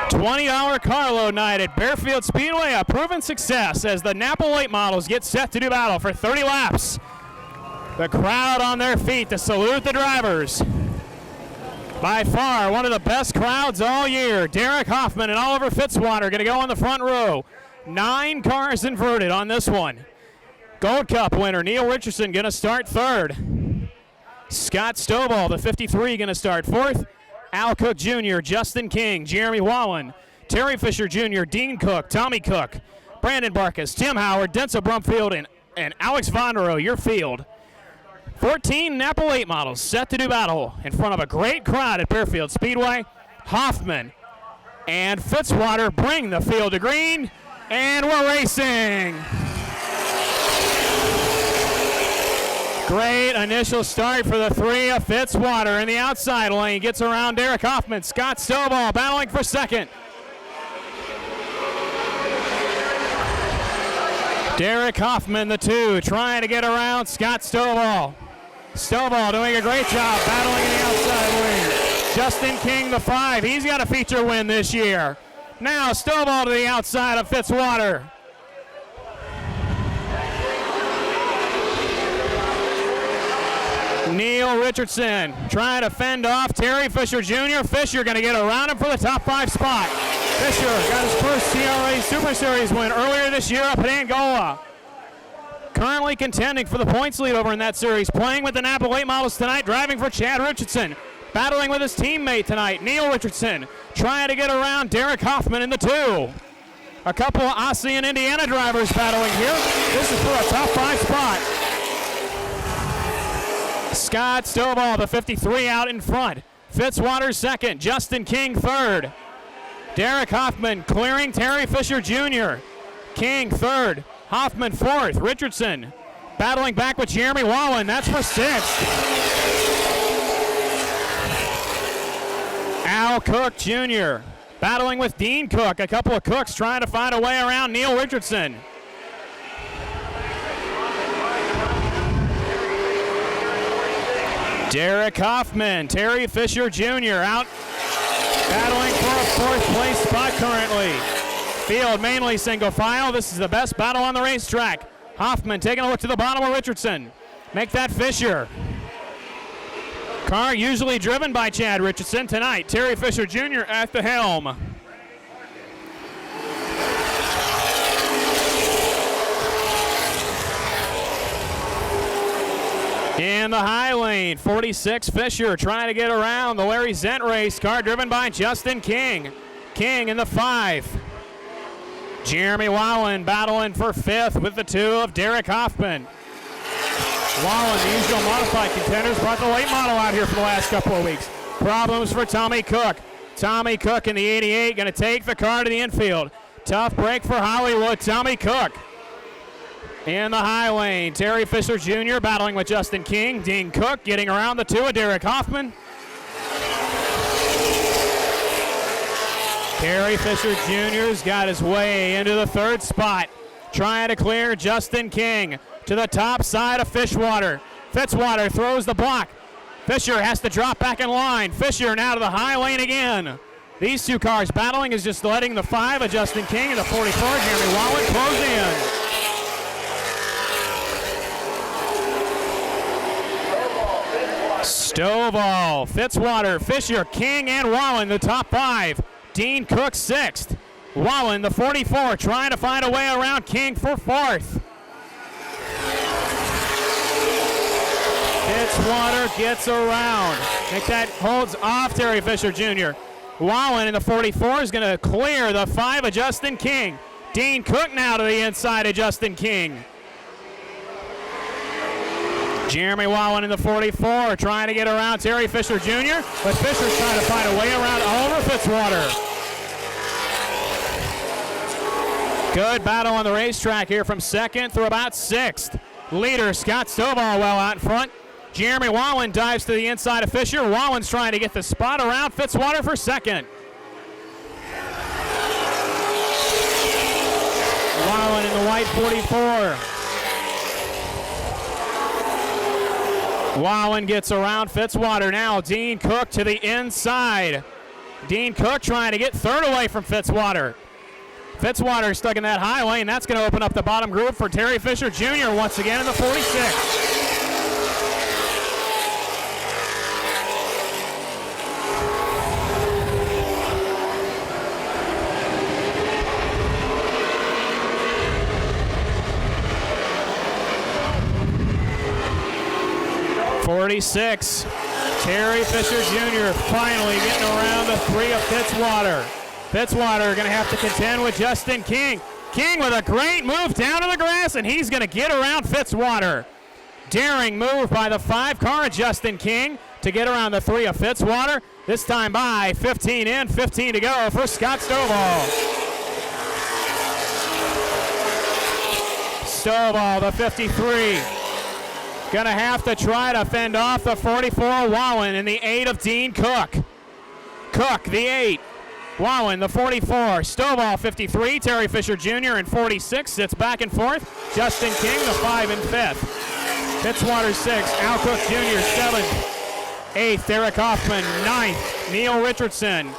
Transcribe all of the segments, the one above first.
$20 carload night at Baer Speedway, a proven success as the NAPA late models get set to do battle for 30 laps. The crowd on their feet to salute the drivers. By far, one of the best crowds all year. Derek Hoffman and Oliver Fitzwater going to go on the front row. 9 cars inverted on this one. Gold Cup winner Neil Richardson going to start third. Scott Stovall, the 53, going to start fourth. Al Cook Jr., Justin King, Jeremy Wallen, Terry Fisher Jr., Dean Cook, Tommy Cook, Brandon Barkas, Tim Howard, Denzel Brumfield, and Alex Vonderow, your field. 14 NAPA late models set to do battle in front of a great crowd at Baer Speedway. Hoffman and Fitzwater bring the field to green, and we're racing. Great initial start for the 3 of Fitzwater in the outside lane. Gets around Derek Hoffman. Scott Stovall battling for second. Derek Hoffman, the 2, trying to get around Scott Stovall. Stovall doing a great job battling in the outside lane. Justin King, the 5. He's got a feature win this year. Now Stovall to the outside of Fitzwater. Neil Richardson trying to fend off Terry Fisher Jr. Fisher going to get around him for the top 5 spot. Fisher got his first CRA Super Series win earlier this year up at Angola. Currently contending for the points lead over in that series. Playing with the NAPA late models tonight, driving for Chad Richardson. Battling with his teammate tonight, Neil Richardson. Trying to get around Derek Hoffman in the 2. A couple of Aussie and Indiana drivers battling here. This is for a top 5 spot. Scott Stovall, the 53, out in front. Fitzwater second. Justin King third. Derek Hoffman clearing Terry Fisher Jr. King third. Hoffman fourth. Richardson battling back with Jeremy Wallen. That's for 6th. Al Cook Jr. battling with Dean Cook. A couple of Cooks trying to find a way around Neil Richardson. Derek Hoffman, Terry Fisher Jr. out battling for a 4th place spot currently. Field mainly single file. This is the best battle on the racetrack. Hoffman taking a look to the bottom of Richardson. Make that Fisher. Car usually driven by Chad Richardson. Tonight, Terry Fisher Jr. at the helm. In the high lane, 46 Fisher trying to get around the Larry Zent race. Car driven by Justin King. King in the 5. Jeremy Wallen battling for 5th with the 2 of Derek Hoffman. Wallen, the usual modified contenders, brought the late model out here for the last couple of weeks. Problems for Tommy Cook. Tommy Cook in the 88 going to take the car to the infield. Tough break for Hollywood. Tommy Cook. In the high lane, Terry Fisher Jr. battling with Justin King. Dean Cook getting around the 2 of Derek Hoffman. Terry Fisher Jr.'s got his way into the 3rd spot. Trying to clear Justin King to the top side of Fitzwater. Fitzwater throws the block. Fisher has to drop back in line. Fisher now to the high lane again. These 2 cars battling is just letting the 5 of Justin King and the 44 Jeremy Wallen close in. Stovall, Fitzwater, Fisher, King, and Wallen, the top 5. Dean Cook 6th. Wallen, the 44, trying to find a way around King for 4th. Fitzwater gets around. I think that holds off Terry Fisher Jr. Wallen in the 44 is going to clear the 5 of Justin King. Dean Cook now to the inside of Justin King. Jeremy Wallen in the 44 trying to get around Terry Fisher Jr., but Fisher's trying to find a way around Oliver Fitzwater. Good battle on the racetrack here from 2nd through about 6th. Leader Scott Stovall well out in front. Jeremy Wallen dives to the inside of Fisher. Wallen's trying to get the spot around Fitzwater for 2nd. Wallen in the white 44. Wallen gets around Fitzwater now. Dean Cook to the inside Dean Cook trying to get third away from Fitzwater. Fitzwater stuck in that highway, and that's going to open up the bottom group for Terry Fisher Jr. once again in the 46. Terry Fisher Jr. finally getting around the 3 of Fitzwater. Fitzwater going to have to contend with Justin King. King with a great move down to the grass, and he's going to get around Fitzwater. Daring move by the 5 car, Justin King, to get around the 3 of Fitzwater. This time by 15 in, 15 to go for Scott Stovall. Stovall, the 53. Gonna have to try to fend off the 44 Wallen in the 8 of Dean Cook. Cook, the 8. Wallen, the 44. Stovall, 53. Terry Fisher Jr. in 46. Sits back and forth. Justin King, the 5 and 5th. Fitzwater, 6. Al Cook Jr., 7th. 8th, Eric Hoffman. 9th, Neil Richardson.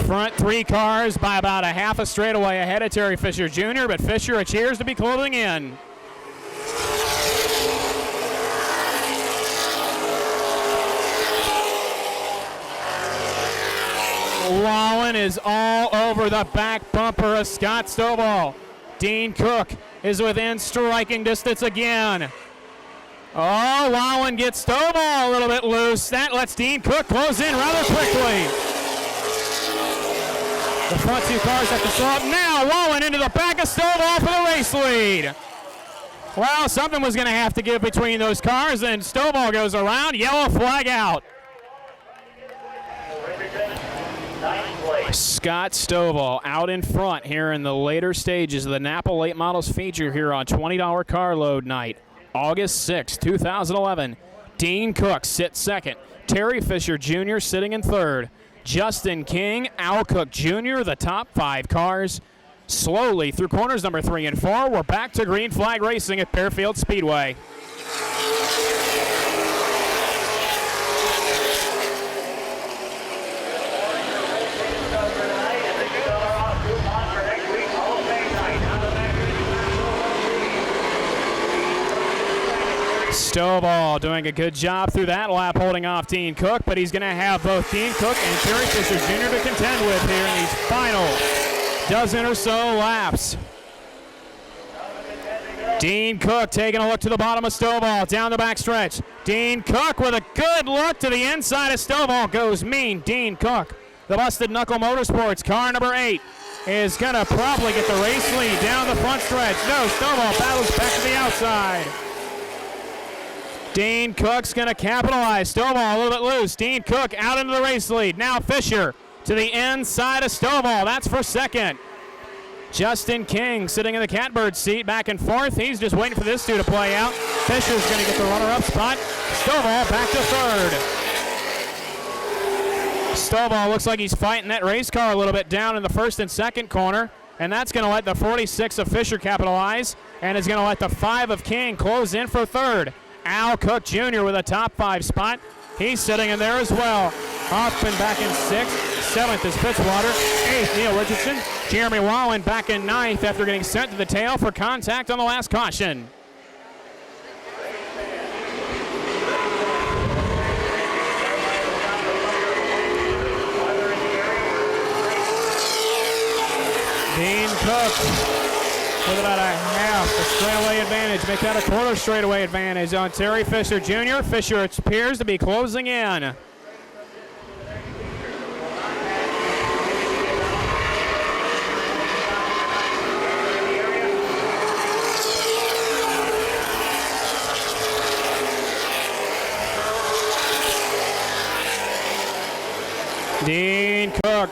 Front 3 cars by about a half a straightaway ahead of Terry Fisher Jr., but Fisher appears to be closing in. Wallen is all over the back bumper of Scott Stovall. Dean Cook is within striking distance again. Oh, Wallen gets Stovall a little bit loose. That lets Dean Cook close in rather quickly. The front 2 cars have to slow up. Now Wallen into the back of Stovall for the race lead. Well, something was going to have to give between those cars, and Stovall goes around. Yellow flag out. Scott Stovall out in front here in the later stages of the NAPA Late Models feature here on $20 carload night, August 6, 2011. Dean Cook sits second. Terry Fisher Jr. sitting in third. Justin King, Al Cook Jr., the top 5 cars. Slowly through corners number 3 and 4, we're back to green flag racing at Baer Speedway. Stovall doing a good job through that lap holding off Dean Cook, but he's going to have both Dean Cook and Terry Fisher Jr. to contend with here in these final dozen or so laps. Dean Cook taking a look to the bottom of Stovall, down the back stretch. Dean Cook with a good look to the inside of Stovall goes mean. Dean Cook, the Busted Knuckle Motorsports car number 8, is going to probably get the race lead down the front stretch. No, Stovall battles back to the outside. Dean Cook's going to capitalize. Stovall a little bit loose. Dean Cook out into the race lead. Now Fisher to the inside of Stovall. That's for second. Justin King sitting in the catbird seat back and forth. He's just waiting for this 2 to play out. Fisher's going to get the runner-up spot. Stovall back to third. Stovall looks like he's fighting that race car a little bit down in the first and second corner, and that's going to let the 46 of Fisher capitalize, and is going to let the 5 of King close in for third. Al Cook Jr. with a top 5 spot. He's sitting in there as well. Hoffman back in 6th. 7th is Fitzwater. 8th, Neil Richardson. Jeremy Wallen back in 9th after getting sent to the tail for contact on the last caution. Dean Cook with about a half a straightaway advantage. Make that a quarter straightaway advantage on Terry Fisher Jr. Fisher appears to be closing in. Dean Cook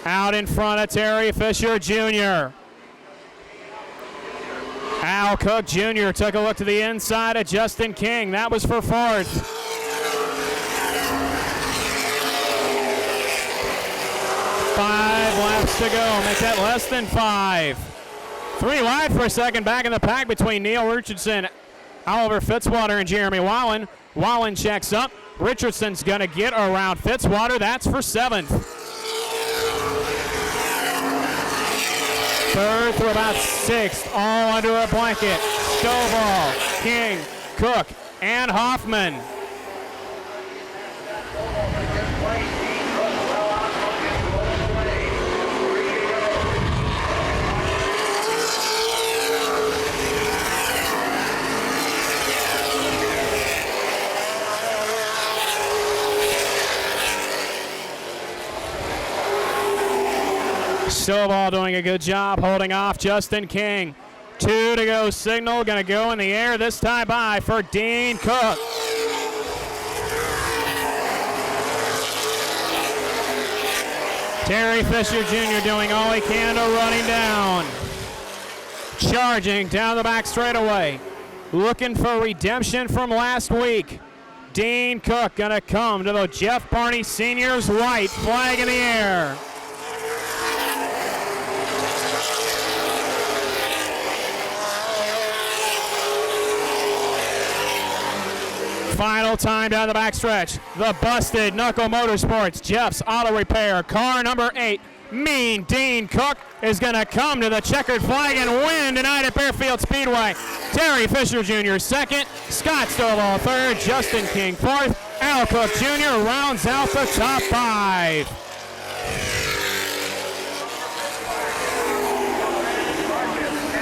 out in front of Terry Fisher Jr. Al Cook Jr. took a look to the inside of Justin King. That was for fourth. 5 laps to go. Make that less than 5. 3 wide for a second back in the pack between Neil Richardson, Oliver Fitzwater, and Jeremy Wallen. Wallen checks up. Richardson's going to get around Fitzwater. That's for 7th. 3rd through about 6th, all under a blanket. Stovall, King, Cook, and Hoffman. Stovall doing a good job holding off Justin King. 2 to go signal, going to go in the air this time by for Dean Cook. Terry Fisher Jr. doing all he can to run him down. Charging down the back straightaway. Looking for redemption from last week. Dean Cook going to come to the Jeff Barney Sr.'s white flag in the air. Final time down the backstretch. The busted Knuckle Motorsports Jeff's Auto Repair. Car number 8, Mean Dean Cook, is going to come to the checkered flag and win tonight at Barefield Speedway. Terry Fisher Jr. 2nd, Scott Stovall 3rd, Justin King 4th, Al Cook Jr. rounds out the top 5.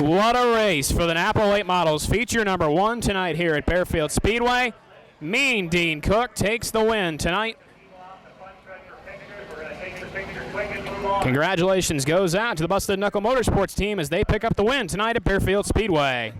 What a race for the NAPA late models. Feature number 1 tonight here at Barefield Speedway. Mean Dean Cook takes the win tonight. Congratulations goes out to the Busted Knuckle Motorsports team as they pick up the win tonight at Barefield Speedway.